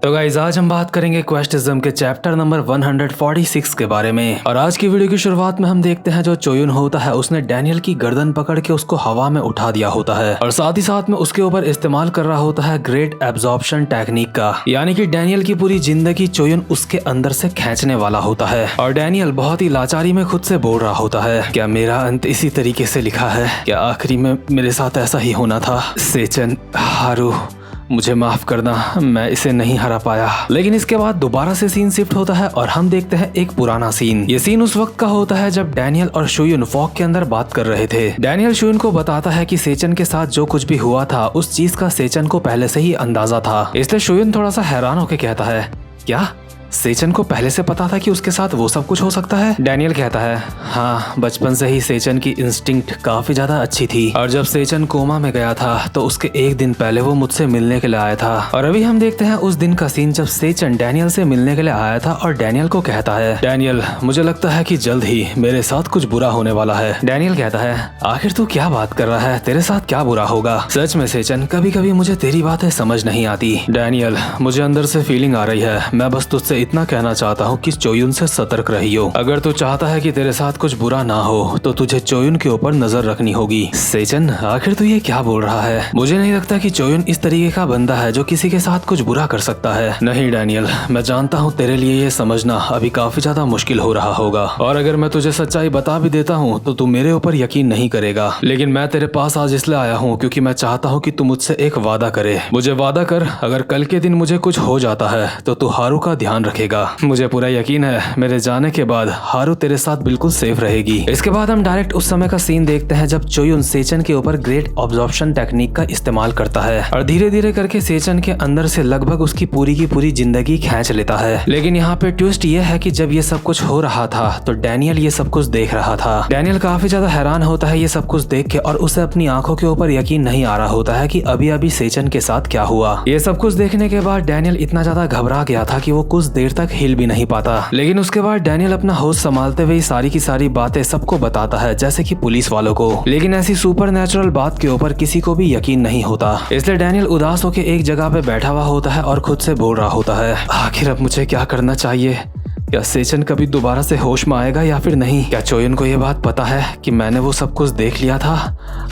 तो गाइस आज हम बात करेंगे क्वेस्टिज्म के चैप्टर नंबर 146 के बारे में। और आज की वीडियो की शुरुआत में हम देखते हैं जो चोयुन होता है उसने डैनियल की गर्दन पकड़ के उसको हवा में उठा दिया होता है और साथ ही साथ में उसके ऊपर इस्तेमाल कर रहा होता है ग्रेट एब्जॉर्प्शन टेक्निक का, यानी कि डैनियल की पूरी जिंदगी चोयुन उसके अंदर से खींचने वाला होता है। और डैनियल बहुत ही लाचारी में खुद से बोल रहा होता है, क्या मेरा अंत इसी तरीके से लिखा है? क्या आखिरी में मेरे साथ ऐसा ही होना था? सेचन, हारू, मुझे माफ करना, मैं इसे नहीं हरा पाया। लेकिन इसके बाद दोबारा से सीन शिफ्ट होता है और हम देखते हैं एक पुराना सीन। ये सीन उस वक्त का होता है जब डैनियल और शुयुन फॉग के अंदर बात कर रहे थे। डैनियल शुयुन को बताता है कि सेचन के साथ जो कुछ भी हुआ था उस चीज का सेचन को पहले से ही अंदाजा था। इसलिए शुयुन थोड़ा सा हैरान होकर कहता है, क्या सेचन को पहले से पता था कि उसके साथ वो सब कुछ हो सकता है? डैनियल कहता है, हाँ, बचपन से ही सेचन की इंस्टिंक्ट काफी ज्यादा अच्छी थी और जब सेचन कोमा में गया था तो उसके एक दिन पहले वो मुझसे मिलने के लिए आया था। और अभी हम देखते हैं उस दिन का सीन जब सेचन डैनियल से मिलने के लिए आया था और डैनियल को कहता है, डैनियल, मुझे लगता है कि जल्द ही मेरे साथ कुछ बुरा होने वाला है। डैनियल कहता है, आखिर तू क्या बात कर रहा है? तेरे साथ क्या बुरा होगा? सच में सेचन, कभी कभी मुझे तेरी बातें समझ नहीं आती। डैनियल, मुझे अंदर से फीलिंग आ रही है, मैं बस तुझसे इतना कहना चाहता हूँ कि चोयुन से सतर्क रहियो। अगर तू चाहता है कि तेरे साथ कुछ बुरा ना हो तो तुझे चोयुन के ऊपर नजर रखनी होगी। सेचन, आखिर तू ये क्या बोल रहा है? मुझे नहीं लगता कि चोयुन इस तरीके का बंदा है जो किसी के साथ कुछ बुरा कर सकता है। नहीं डैनियल, मैं जानता हूँ तेरे लिए ये समझना अभी काफी ज्यादा मुश्किल हो रहा होगा और अगर मैं तुझे सच्चाई बता भी देता हूँ तो तू मेरे ऊपर यकीन नहीं करेगा। लेकिन मैं तेरे पास आज इसलिए आया हूँ क्योंकि मैं चाहता हूँ कि तू मुझसे एक वादा करे। मुझे वादा कर, अगर कल के दिन मुझे कुछ हो जाता है तो तू हारू का ध्यान रखेगा। मुझे पूरा यकीन है मेरे जाने के बाद हारू तेरे साथ बिल्कुल सेफ रहेगी। इसके बाद हम डायरेक्ट उस समय का सीन देखते हैं जब चोयुन सेचन के ऊपर ग्रेट ऑब्जॉर्प्शन टेक्निक का इस्तेमाल करता है और धीरे धीरे करके सेचन के अंदर से लगभग उसकी पूरी की पूरी जिंदगी खींच लेता है। लेकिन यहाँ पे ट्विस्ट ये है कि जब ये सब कुछ हो रहा था तो डैनियल ये सब कुछ देख रहा था। डैनियल काफी ज्यादा हैरान होता है ये सब कुछ देख के और उसे अपनी आंखों के ऊपर यकीन नहीं आ रहा होता है कि अभी अभी सेचन के साथ क्या हुआ। ये सब कुछ देखने के बाद डैनियल इतना ज्यादा घबरा गया था कि वो कुछ देर तक हिल भी नहीं पाता। लेकिन उसके बाद डैनियल अपना होश संभालते हुए सारी की सारी बातें सबको बताता है, जैसे कि पुलिस वालों को। लेकिन ऐसी सुपरनैचुरल बात के ऊपर किसी को भी यकीन नहीं होता। इसलिए डैनियल उदास होकर एक जगह पे बैठा हुआ होता है और खुद से बोल रहा होता है, आखिर अब मुझे क्या करना चाहिए? क्या सेचन कभी दोबारा से होश में आएगा या फिर नहीं? क्या चोयुन को ये बात पता है कि मैंने वो सब कुछ देख लिया था?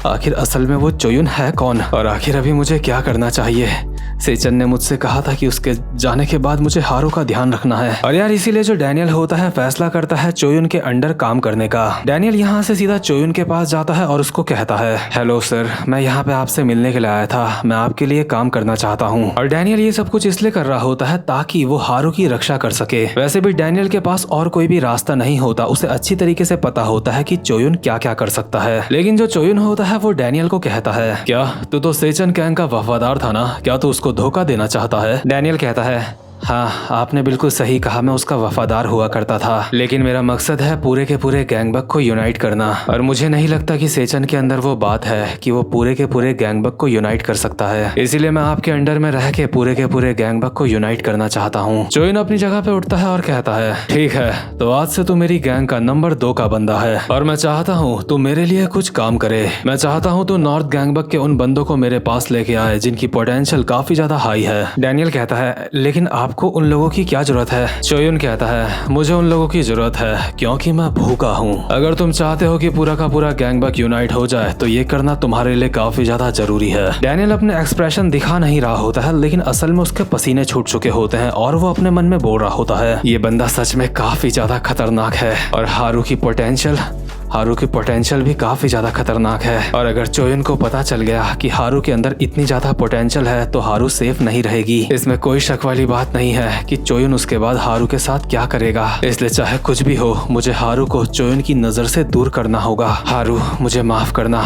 आखिर असल में वो चोयुन है कौन? और आखिर अभी मुझे क्या करना चाहिए? सेचन ने मुझसे कहा था कि उसके जाने के बाद मुझे हारू का ध्यान रखना है। और यार इसीलिए जो डैनियल होता है फैसला करता है चोयुन के अंडर काम करने का। डैनियल यहाँ से सीधा चोयुन के पास जाता है और उसको कहता है, हेलो सर, मैं यहाँ पे आपसे मिलने के लिए आया था, मैं आपके लिए काम करना चाहता हूँ। और डैनियल ये सब कुछ इसलिए कर रहा होता है ताकि वो हारू की रक्षा कर सके। वैसे भी डैनियल के पास और कोई भी रास्ता नहीं होता, उसे अच्छी तरीके से पता होता है कि चोयुन क्या क्या कर सकता है। लेकिन जो चोयुन होता है वो डैनियल को कहता है, क्या तू तो सेचन गैंग का वफादार था ना? क्या तू उसको धोखा देना चाहता है? डैनियल कहता है, हाँ, आपने बिल्कुल सही कहा, मैं उसका वफादार हुआ करता था, लेकिन मेरा मकसद है पूरे के पूरे गैंगबक को यूनाइट करना। और मुझे नहीं लगता कि सेचन के अंदर वो बात है कि वो पूरे के पूरे गैंगबक को यूनाइट कर सकता है। इसीलिए मैं आपके अंडर में रह के पूरे के पूरे गैंगबक को यूनाइट करना चाहता हूँ। चोयुन अपनी जगह पे उठता है और कहता है, ठीक है, तो आज से तू मेरी गैंग का नंबर 2 का बंदा है और मैं चाहता हूँ तू मेरे लिए कुछ काम करे। मैं चाहता हूँ तू नॉर्थ गैंगबक के उन बंदों को मेरे पास लेके आए जिनकी पोटेंशियल काफी ज्यादा हाई है। डैनियल कहता है, लेकिन आपको उन लोगों की क्या जरूरत है? चोयुन कहता है, मुझे उन लोगों की जरूरत है क्योंकि मैं भूखा हूँ। अगर तुम चाहते हो कि पूरा का पूरा गैंगबक यूनाइट हो जाए तो ये करना तुम्हारे लिए काफी ज्यादा जरूरी है। डैनियल अपने एक्सप्रेशन दिखा नहीं रहा होता है, लेकिन असल में उसके पसीने छूट चुके होते हैं और वो अपने मन में बोल रहा होता है, ये बंदा सच में काफी ज्यादा खतरनाक है और हारू की पोटेंशियल भी काफी ज्यादा खतरनाक है। और अगर चोयुन को पता चल गया कि हारू के अंदर इतनी ज्यादा पोटेंशियल है तो हारू सेफ नहीं रहेगी। इसमें कोई शक वाली बात नहीं है कि चोयुन उसके बाद हारू के साथ क्या करेगा। इसलिए चाहे कुछ भी हो, मुझे हारू को चोयुन की नजर से दूर करना होगा। हारू, मुझे माफ करना,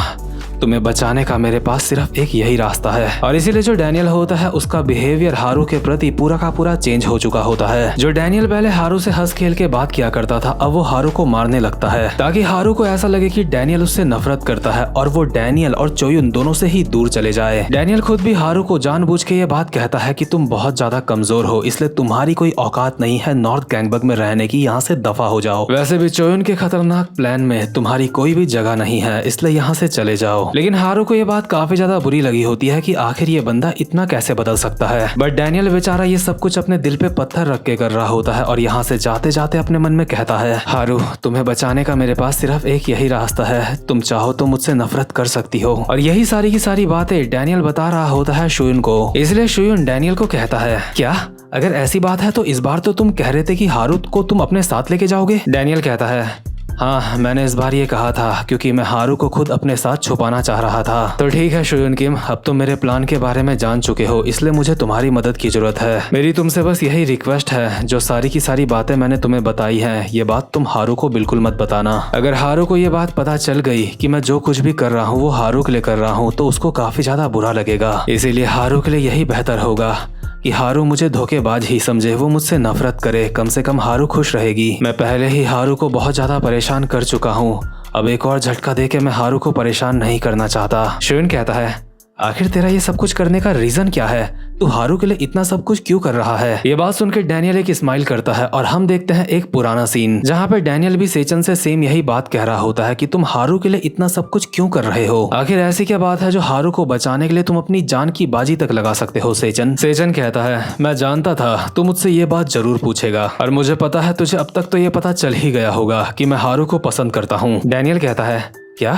तुम्हें बचाने का मेरे पास सिर्फ एक यही रास्ता है। और इसीलिए जो डैनियल होता है उसका बिहेवियर हारू के प्रति पूरा का पूरा चेंज हो चुका होता है। जो डैनियल पहले हारू से हंस खेल के बात किया करता था, अब वो हारू को मारने लगता है ताकि हारू को ऐसा लगे कि डैनियल उससे नफरत करता है और वो डैनियल और चोयुन दोनों से ही दूर चले जाए। डैनियल खुद भी हारू को जानबूझ के ये बात कहता है कि तुम बहुत ज्यादा कमजोर हो, इसलिए तुम्हारी कोई औकात नहीं है नॉर्थ गैंगबक में रहने की, यहाँ से दफा हो जाओ। वैसे भी चोयुन के खतरनाक प्लान में तुम्हारी कोई भी जगह नहीं है, इसलिए यहाँ से चले जाओ। लेकिन हारू को ये बात काफी ज्यादा बुरी लगी होती है कि आखिर ये बंदा इतना कैसे बदल सकता है। बट डैनियल बेचारा ये सब कुछ अपने दिल पे पत्थर रख के कर रहा होता है और यहाँ से जाते जाते अपने मन में कहता है, हारू तुम्हें बचाने का मेरे पास सिर्फ एक यही रास्ता है, तुम चाहो तो मुझसे नफरत कर सकती हो। और यही सारी की सारी बातें डैनियल बता रहा होता है शुयुन को। इसलिए शुयुन डैनियल को कहता है, क्या अगर ऐसी बात है तो इस बार तो तुम कह रहे थे कि हारू को तुम अपने साथ लेके जाओगे। डैनियल कहता है, हाँ मैंने इस बार ये कहा था क्योंकि मैं हारू को खुद अपने साथ छुपाना चाह रहा था। तो ठीक है शुयुन किम, अब तुम मेरे प्लान के बारे में जान चुके हो, इसलिए मुझे तुम्हारी मदद की जरूरत है। मेरी तुमसे बस यही रिक्वेस्ट है, जो सारी की सारी बातें मैंने तुम्हें बताई हैं, ये बात तुम हारू को बिल्कुल मत बताना। अगर हारू को ये बात पता चल गई कि मैं जो कुछ भी कर रहा हूँ वो हारू के लिए कर रहा हूँ तो उसको काफी ज्यादा बुरा लगेगा। इसीलिए हारू के लिए यही बेहतर होगा कि हारू मुझे धोखेबाज ही समझे, वो मुझसे नफरत करे, कम से कम हारू खुश रहेगी। मैं पहले ही हारू को बहुत ज्यादा परेशान कर चुका हूँ, अब एक और झटका देके मैं हारू को परेशान नहीं करना चाहता। शुयुन कहता है, आखिर तेरा ये सब कुछ करने का रीजन क्या है, तू हारू के लिए इतना सब कुछ क्यों कर रहा है। ये बात सुनकर डैनियल एक स्माइल करता है और हम देखते हैं एक पुराना सीन जहाँ पे डैनियल भी सेचन से सेम यही बात कह रहा होता है कि तुम हारू के लिए इतना सब कुछ क्यों कर रहे हो। आखिर ऐसी क्या बात है जो हारू को बचाने के लिए तुम अपनी जान की बाजी तक लगा सकते हो सेचन। सेचन कहता है, मैं जानता था तू मुझसे ये बात जरूर पूछेगा और मुझे पता है तुझे अब तक तो ये पता चल ही गया होगा कि मैं हारू को पसंद करता हूँ। डैनियल कहता है, क्या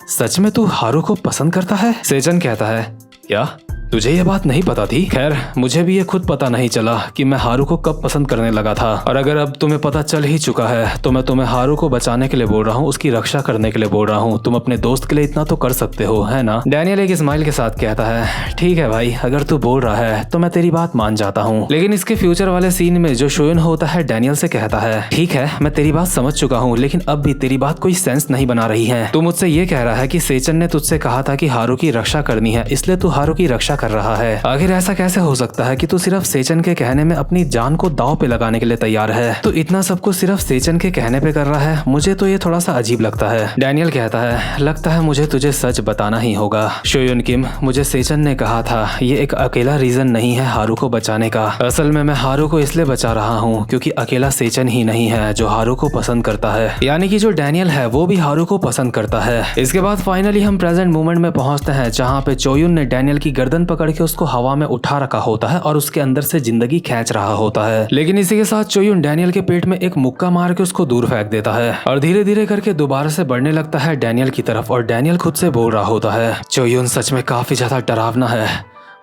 सच में तू हारू को पसंद करता है। सेचन कहता है, क्या तुझे ये बात नहीं पता थी। खैर मुझे भी ये खुद पता नहीं चला कि मैं हारू को कब पसंद करने लगा था, और अगर अब तुम्हें पता चल ही चुका है तो मैं तुम्हें हारू को बचाने के लिए बोल रहा हूँ, उसकी रक्षा करने के लिए बोल रहा हूँ। तुम अपने दोस्त के लिए इतना तो कर सकते हो, है ना। डैनियल एक स्माइल के साथ कहता है, ठीक है भाई, अगर तू बोल रहा है तो मैं तेरी बात मान जाता हूँ। लेकिन इसके फ्यूचर वाले सीन में जो शुयुन होता है डैनियल से कहता है, ठीक है मैं तेरी बात समझ चुका हूँ, लेकिन अब भी तेरी बात कोई सेंस नहीं बना रही है। तू मुझसे ये कह रहा है कि सेचन ने तुझसे कहा था कि हारू की रक्षा करनी है, इसलिए तू हारू की रक्षा कर रहा है। आखिर ऐसा कैसे हो सकता है कि तू सिर्फ सेचन के कहने में अपनी जान को दांव पे लगाने के लिए तैयार है। तो इतना सब कुछ सिर्फ सेचन के कहने पे कर रहा है, मुझे तो ये थोड़ा सा अजीब लगता है। डैनियल कहता है, लगता है मुझे तुझे सच बताना ही होगा। शुयुन किम, मुझे सेचन ने कहा था ये एक अकेला रीजन नहीं है हारू को बचाने का। असल में मैं हारू को इसलिए बचा रहा हूँ क्योंकि अकेला सेचन ही नहीं है जो हारू को पसंद करता है, यानी कि जो डैनियल है वो भी हारू को पसंद करता है। इसके बाद फाइनली हम प्रेजेंट मोमेंट में पहुंचते हैं जहाँ पे चोयुन ने डैनियल की गर्दन पकड़ के उसको हवा में उठा रखा होता है और उसके अंदर से जिंदगी खींच रहा होता है। लेकिन इसी के साथ चोयुन डैनियल के पेट में एक मुक्का मार के उसको दूर फेंक देता है और धीरे धीरे करके दोबारा से बढ़ने लगता है डैनियल की तरफ, और डैनियल खुद से बोल रहा होता है, चोयुन सच में काफी ज्यादा डरावना है,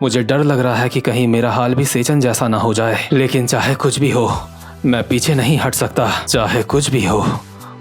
मुझे डर लग रहा है कि कहीं मेरा हाल भी सेचन जैसा ना हो जाए, लेकिन चाहे कुछ भी हो मैं पीछे नहीं हट सकता, चाहे कुछ भी हो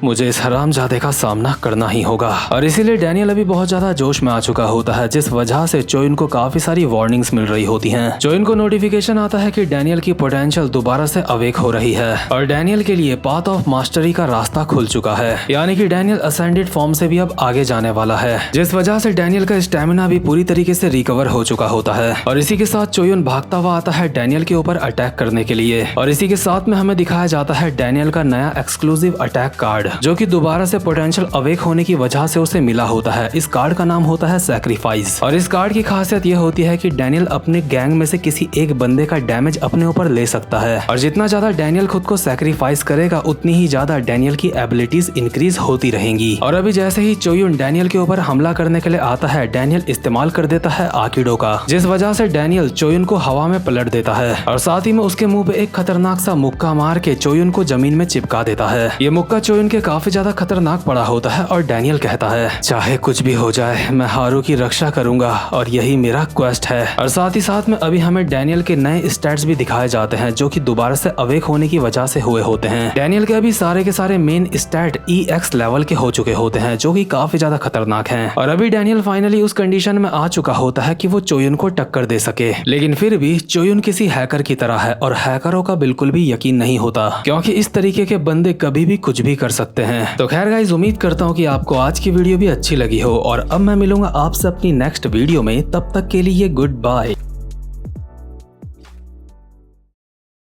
मुझे इस हरामजादे का सामना करना ही होगा। और इसीलिए डैनियल अभी बहुत ज्यादा जोश में आ चुका होता है, जिस वजह से चोयुन को काफी सारी वार्निंग्स मिल रही होती हैं। चोयुन को नोटिफिकेशन आता है कि डैनियल की पोटेंशियल दोबारा से अवेक हो रही है और डैनियल के लिए पाथ ऑफ मास्टरी का रास्ता खुल चुका है, यानी कि डैनियल असेंडेड फॉर्म से भी अब आगे जाने वाला है, जिस वजह से डैनियल का स्टेमिना भी पूरी तरीके से रिकवर हो चुका होता है। और इसी के साथ चोयुन भागता हुआ आता है डैनियल के ऊपर अटैक करने के लिए, और इसी के साथ में हमें दिखाया जाता है डैनियल का नया एक्सक्लूसिव अटैक कार्ड जो कि दोबारा से पोटेंशियल अवेक होने की वजह से उसे मिला होता है। इस कार्ड का नाम होता है सैक्रिफाइस, और इस कार्ड की खासियत यह होती है कि डैनियल अपने गैंग में से किसी एक बंदे का डैमेज अपने ऊपर ले सकता है, और जितना ज्यादा डैनियल खुद को सैक्रिफाइस करेगा उतनी ही ज्यादा डैनियल की एबिलिटीज इंक्रीज होती रहेंगी। और अभी जैसे ही चोयुन डैनियल के ऊपर हमला करने के लिए आता है, डैनियल इस्तेमाल कर देता है आकिडो का, जिस वजह से डैनियल चोयुन को हवा में पलट देता है और साथ ही में उसके मुंह पे एक खतरनाक सा मुक्का मार के चोयुन को जमीन में चिपका देता है। ये मुक्का चोयुन के काफी ज्यादा खतरनाक पड़ा होता है और डैनियल कहता है, चाहे कुछ भी हो जाए मैं हारू की रक्षा करूंगा और यही मेरा क्वेस्ट है। और साथ ही साथ में अभी हमें डैनियल के नए स्टैट्स भी दिखाए जाते हैं जो कि दोबारा से अवेक होने की वजह से हुए होते हैं। डैनियल के अभी सारे के सारे मेन स्टैट EX लेवल के हो चुके होते हैं जो कि काफी ज्यादा खतरनाक हैं। और अभी डैनियल फाइनली उस कंडीशन में आ चुका होता है कि वो चोयुन को टक्कर दे सके, लेकिन फिर भी चोयुन किसी हैकर की तरह है और हैकरों का बिल्कुल भी यकीन नहीं होता क्योंकि इस तरीके के बंदे कभी भी कुछ भी कर सकते हैं। तो खैर गाइस, उम्मीद करता हूँ कि आपको आज की वीडियो भी अच्छी लगी हो, और अब मैं मिलूंगा आपसे अपनी नेक्स्ट वीडियो में, तब तक के लिए गुड बाय।